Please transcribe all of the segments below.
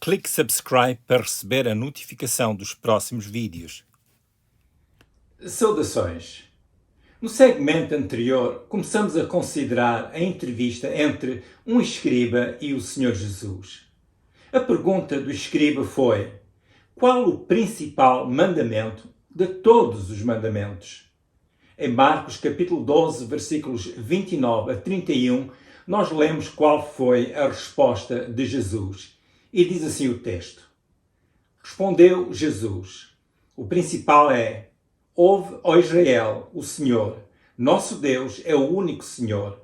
Clique subscribe para receber a notificação dos próximos vídeos. Saudações! No segmento anterior, começamos a considerar a entrevista entre um escriba e o Senhor Jesus. A pergunta do escriba foi: qual o principal mandamento de todos os mandamentos? Em Marcos capítulo 12, versículos 29 a 31, nós lemos qual foi a resposta de Jesus. E diz assim o texto: Respondeu Jesus: o principal é: ouve, ó Israel, o Senhor, nosso Deus é o único Senhor.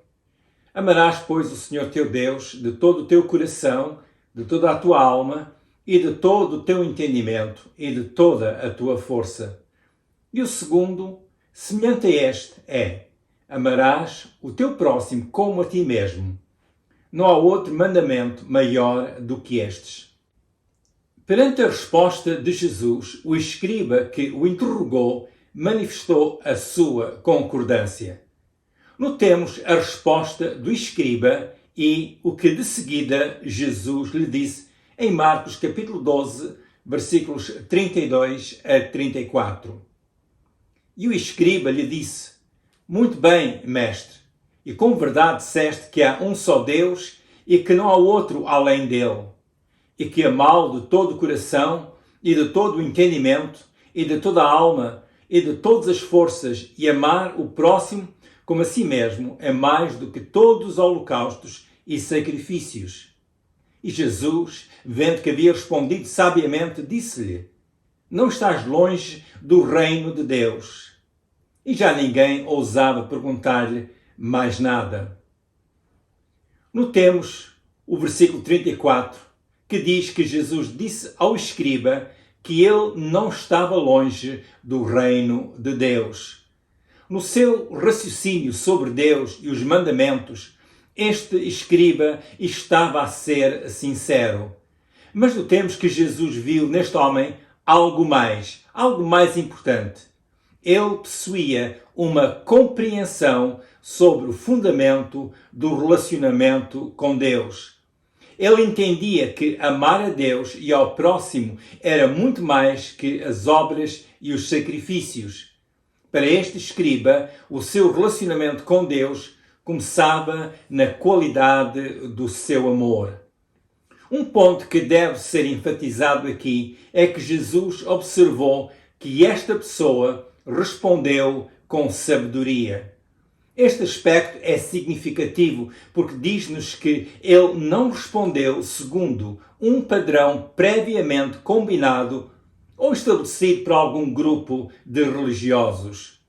Amarás, pois, o Senhor teu Deus de todo o teu coração, de toda a tua alma e de todo o teu entendimento e de toda a tua força. E o segundo, semelhante a este, é: amarás o teu próximo como a ti mesmo. Não há outro mandamento maior do que estes. Perante a resposta de Jesus, o escriba que o interrogou manifestou a sua concordância. Notemos a resposta do escriba e o que de seguida Jesus lhe disse em Marcos capítulo 12, versículos 32 a 34. E o escriba lhe disse: muito bem, mestre, e com verdade disseste que há um só Deus e que não há outro além dele, e que amá-lo de todo o coração e de todo o entendimento e de toda a alma e de todas as forças e amar o próximo como a si mesmo é mais do que todos os holocaustos e sacrifícios. E Jesus, vendo que havia respondido sabiamente, disse-lhe: não estás longe do reino de Deus. E já ninguém ousava perguntar-lhe mais nada. Notemos o versículo 34, que diz que Jesus disse ao escriba que ele não estava longe do reino de Deus. No seu raciocínio sobre Deus e os mandamentos, este escriba estava a ser sincero. Mas notemos que Jesus viu neste homem algo mais importante. Ele possuía uma compreensão sobre o fundamento do relacionamento com Deus. Ele entendia que amar a Deus e ao próximo era muito mais que as obras e os sacrifícios. Para este escriba, o seu relacionamento com Deus começava na qualidade do seu amor. Um ponto que deve ser enfatizado aqui é que Jesus observou que esta pessoa respondeu com sabedoria. Este aspecto é significativo porque diz-nos que ele não respondeu segundo um padrão previamente combinado ou estabelecido por algum grupo de religiosos.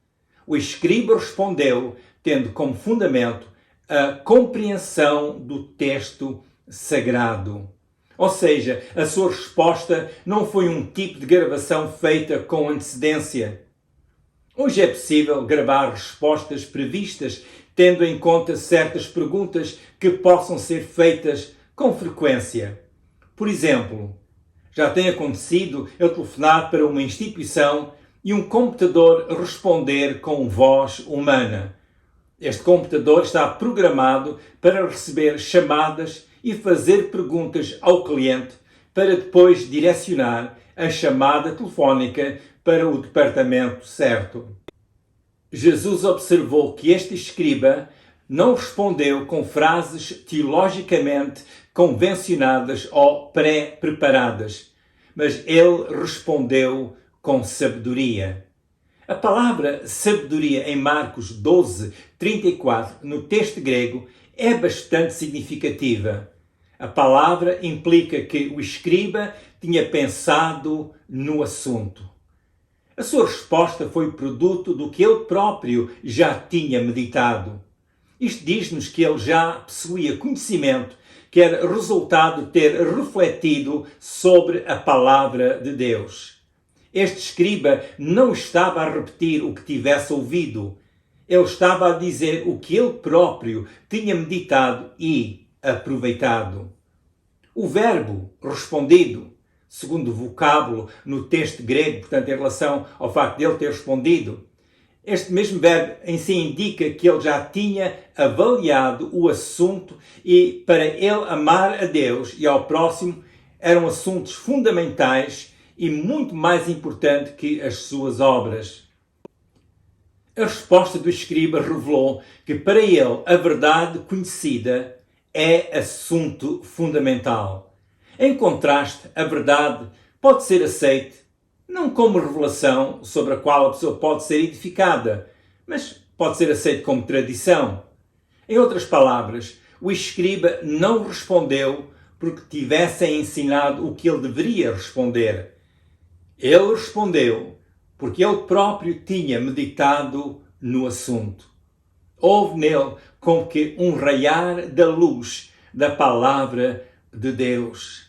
O escriba respondeu tendo como fundamento a compreensão do texto sagrado. Ou seja, a sua resposta não foi um tipo de gravação feita com antecedência. Hoje é possível gravar respostas previstas, tendo em conta certas perguntas que possam ser feitas com frequência. Por exemplo, já tem acontecido eu telefonar para uma instituição e um computador responder com voz humana. Este computador está programado para receber chamadas e fazer perguntas ao cliente para depois direcionar a chamada telefónica para o departamento certo. Jesus observou que este escriba não respondeu com frases teologicamente convencionadas ou pré-preparadas, mas ele respondeu com sabedoria. A palavra sabedoria em Marcos 12, 34, no texto grego, é bastante significativa. A palavra implica que o escriba tinha pensado no assunto. A sua resposta foi produto do que ele próprio já tinha meditado. Isto diz-nos que ele já possuía conhecimento que era resultado de ter refletido sobre a palavra de Deus. Este escriba não estava a repetir o que tivesse ouvido. Ele estava a dizer o que ele próprio tinha meditado e aproveitado. O verbo respondido, segundo o vocábulo no texto grego, portanto, em relação ao facto de ele ter respondido, este mesmo verbo em si indica que ele já tinha avaliado o assunto e para ele amar a Deus e ao próximo eram assuntos fundamentais e muito mais importantes que as suas obras. A resposta do escriba revelou que para ele a verdade conhecida é assunto fundamental. Em contraste, a verdade pode ser aceita não como revelação sobre a qual a pessoa pode ser edificada, mas pode ser aceita como tradição. Em outras palavras, o escriba não respondeu porque tivessem ensinado o que ele deveria responder. Ele respondeu porque ele próprio tinha meditado no assunto. Houve nele como que um raiar da luz da palavra de Deus.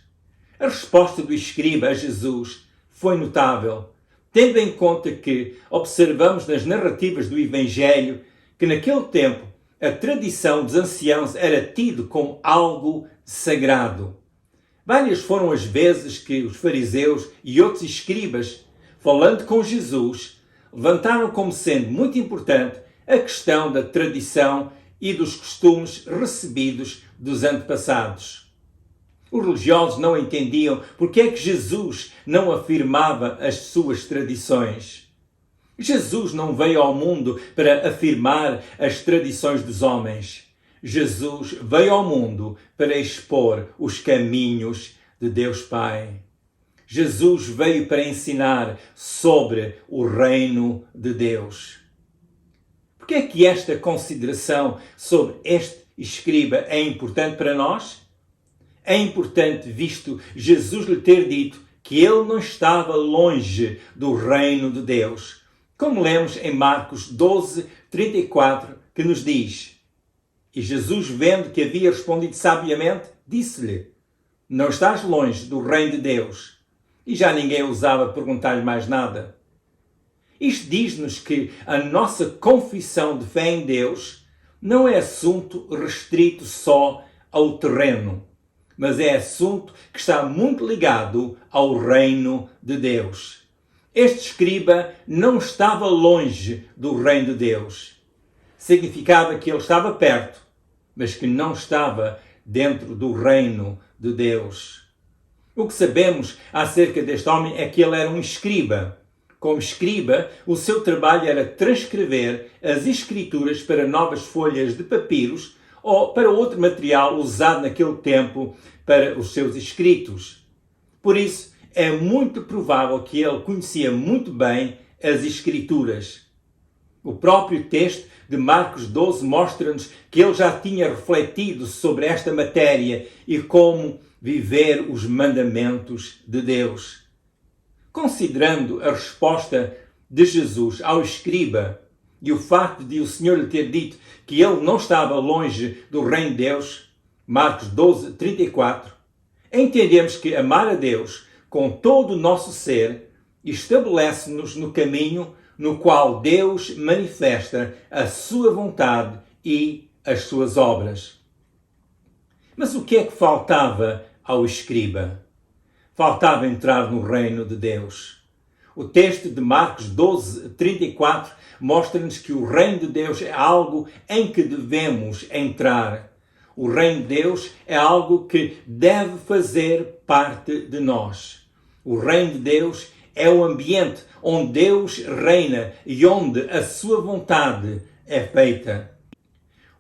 A resposta do escriba a Jesus foi notável, tendo em conta que observamos nas narrativas do Evangelho que naquele tempo a tradição dos anciãos era tido como algo sagrado. Várias foram as vezes que os fariseus e outros escribas, falando com Jesus, levantaram como sendo muito importante a questão da tradição e dos costumes recebidos dos antepassados. Os religiosos não entendiam porque é que Jesus não afirmava as suas tradições. Jesus não veio ao mundo para afirmar as tradições dos homens. Jesus veio ao mundo para expor os caminhos de Deus Pai. Jesus veio para ensinar sobre o reino de Deus. Por que é que esta consideração sobre este escriba é importante para nós? É importante visto Jesus lhe ter dito que ele não estava longe do reino de Deus, como lemos em Marcos 12:34, que nos diz: E Jesus, vendo que havia respondido sabiamente, disse-lhe: Não estás longe do reino de Deus. E já ninguém ousava perguntar-lhe mais nada. Isto diz-nos que a nossa confissão de fé em Deus não é assunto restrito só ao terreno, mas é assunto que está muito ligado ao reino de Deus. Este escriba não estava longe do reino de Deus. Significava que ele estava perto, mas que não estava dentro do reino de Deus. O que sabemos acerca deste homem é que ele era um escriba. Como escriba, o seu trabalho era transcrever as escrituras para novas folhas de papiros ou para outro material usado naquele tempo para os seus escritos. Por isso, é muito provável que ele conhecia muito bem as escrituras. O próprio texto de Marcos 12 mostra-nos que ele já tinha refletido sobre esta matéria e como viver os mandamentos de Deus. Considerando a resposta de Jesus ao escriba e o facto de o Senhor lhe ter dito que ele não estava longe do reino de Deus, Marcos 12:34, entendemos que amar a Deus com todo o nosso ser estabelece-nos no caminho no qual Deus manifesta a sua vontade e as suas obras. Mas o que é que faltava ao escriba? Faltava entrar no reino de Deus. O texto de Marcos 12:34 mostra-nos que o reino de Deus é algo em que devemos entrar. O reino de Deus é algo que deve fazer parte de nós. O reino de Deus é o ambiente onde Deus reina e onde a sua vontade é feita.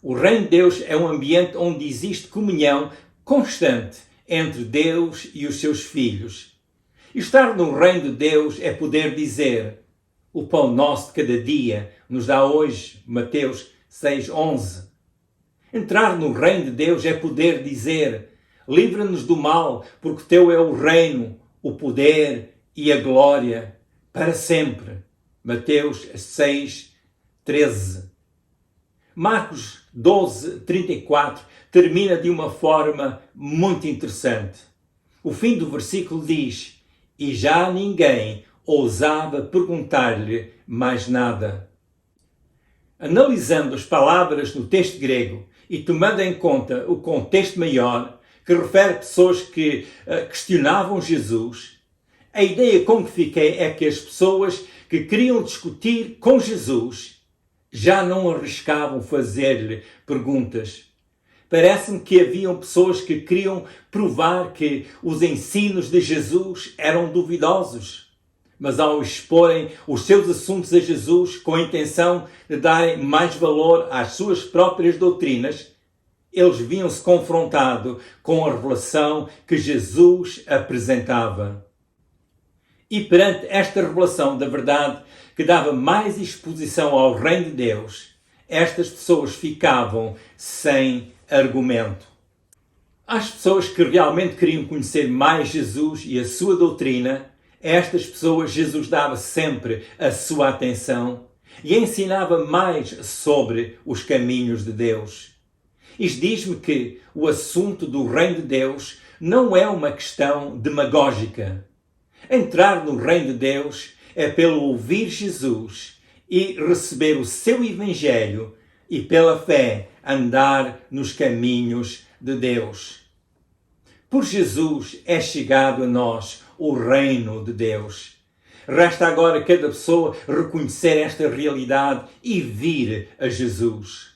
O reino de Deus é um ambiente onde existe comunhão constante entre Deus e os seus filhos. Estar no reino de Deus é poder dizer: o pão nosso de cada dia nos dá hoje, Mateus 6:11. Entrar no reino de Deus é poder dizer: livra-nos do mal, porque teu é o reino, o poder e a glória para sempre. Mateus 6:13. Marcos 12:34 termina de uma forma muito interessante. O fim do versículo diz: e já ninguém ousava perguntar-lhe mais nada. Analisando as palavras no texto grego e tomando em conta o contexto maior, que refere a pessoas que questionavam Jesus, a ideia com que fiquei é que as pessoas que queriam discutir com Jesus já não arriscavam fazer-lhe perguntas. Parece-me que haviam pessoas que queriam provar que os ensinos de Jesus eram duvidosos. Mas ao exporem os seus assuntos a Jesus com a intenção de darem mais valor às suas próprias doutrinas, eles viam-se confrontados com a revelação que Jesus apresentava. E perante esta revelação da verdade que dava mais exposição ao reino de Deus, estas pessoas ficavam sem argumento. Às pessoas que realmente queriam conhecer mais Jesus e a sua doutrina, a estas pessoas Jesus dava sempre a sua atenção e ensinava mais sobre os caminhos de Deus. Isto diz-me que o assunto do reino de Deus não é uma questão demagógica. Entrar no reino de Deus é pelo ouvir Jesus e receber o seu evangelho e pela fé andar nos caminhos de Deus. Por Jesus é chegado a nós o reino de Deus. Resta agora cada pessoa reconhecer esta realidade e vir a Jesus.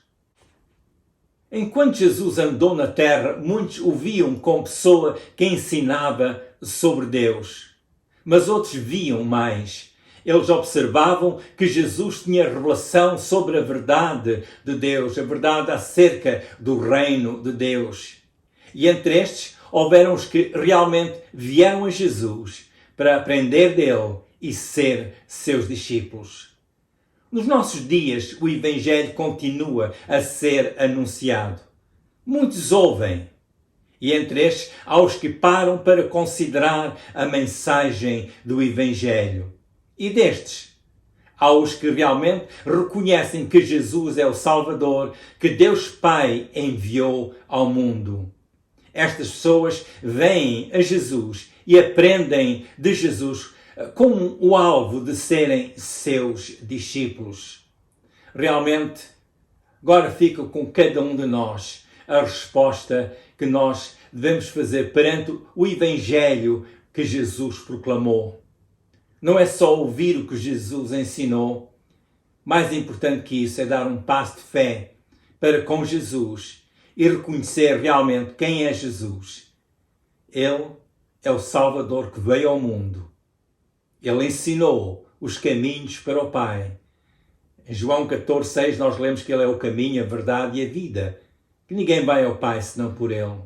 Enquanto Jesus andou na terra, muitos o viam como pessoa que ensinava sobre Deus. Mas outros viam mais. Eles observavam que Jesus tinha revelação sobre a verdade de Deus, a verdade acerca do reino de Deus. E entre estes, houveram os que realmente vieram a Jesus para aprender dele e ser seus discípulos. Nos nossos dias, o Evangelho continua a ser anunciado. Muitos ouvem. E entre estes, há os que param para considerar a mensagem do Evangelho. E destes, há os que realmente reconhecem que Jesus é o Salvador que Deus Pai enviou ao mundo. Estas pessoas vêm a Jesus e aprendem de Jesus com o alvo de serem seus discípulos. Realmente, agora fica com cada um de nós a resposta que nós devemos fazer perante o Evangelho que Jesus proclamou. Não é só ouvir o que Jesus ensinou. Mais importante que isso é dar um passo de fé para com Jesus e reconhecer realmente quem é Jesus. Ele é o Salvador que veio ao mundo. Ele ensinou os caminhos para o Pai. Em João 14,6 nós lemos que Ele é o caminho, a verdade e a vida, que ninguém vai ao Pai senão por Ele.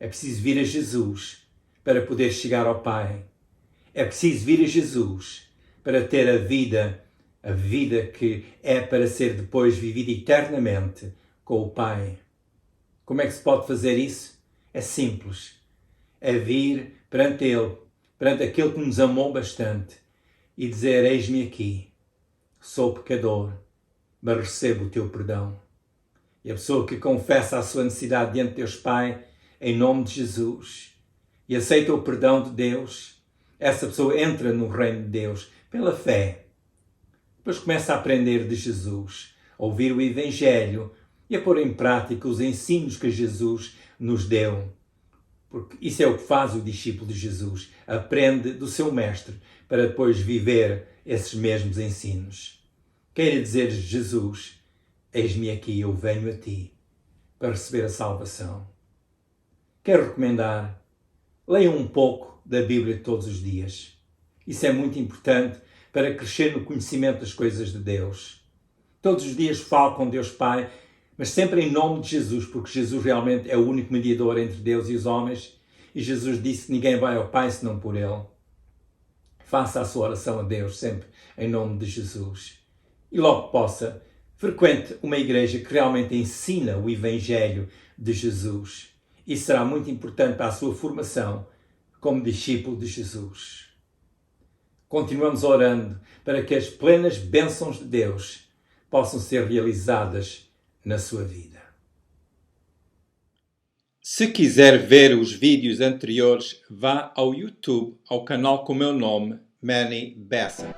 É preciso vir a Jesus para poder chegar ao Pai. É preciso vir a Jesus para ter a vida que é para ser depois vivida eternamente com o Pai. Como é que se pode fazer isso? É simples. É vir perante Ele, perante aquele que nos amou bastante e dizer: eis-me aqui, sou pecador, mas recebo o teu perdão. E a pessoa que confessa a sua necessidade diante de Deus Pai, em nome de Jesus, e aceita o perdão de Deus, essa pessoa entra no reino de Deus pela fé. Depois começa a aprender de Jesus, a ouvir o Evangelho e a pôr em prática os ensinos que Jesus nos deu. Porque isso é o que faz o discípulo de Jesus. Aprende do seu mestre para depois viver esses mesmos ensinos. Queira dizer Jesus: eis-me aqui, eu venho a ti para receber a salvação. Quero recomendar, leiam um pouco da Bíblia todos os dias. Isso é muito importante para crescer no conhecimento das coisas de Deus. Todos os dias falo com Deus Pai, mas sempre em nome de Jesus, porque Jesus realmente é o único mediador entre Deus e os homens. E Jesus disse que ninguém vai ao Pai senão por Ele. Faça a sua oração a Deus sempre em nome de Jesus. E logo possa, frequente uma igreja que realmente ensina o Evangelho de Jesus. Isso será muito importante para a sua formação como discípulo de Jesus. Continuamos orando para que as plenas bênçãos de Deus possam ser realizadas na sua vida. Se quiser ver os vídeos anteriores, vá ao YouTube, ao canal com o meu nome, Manny Bessa.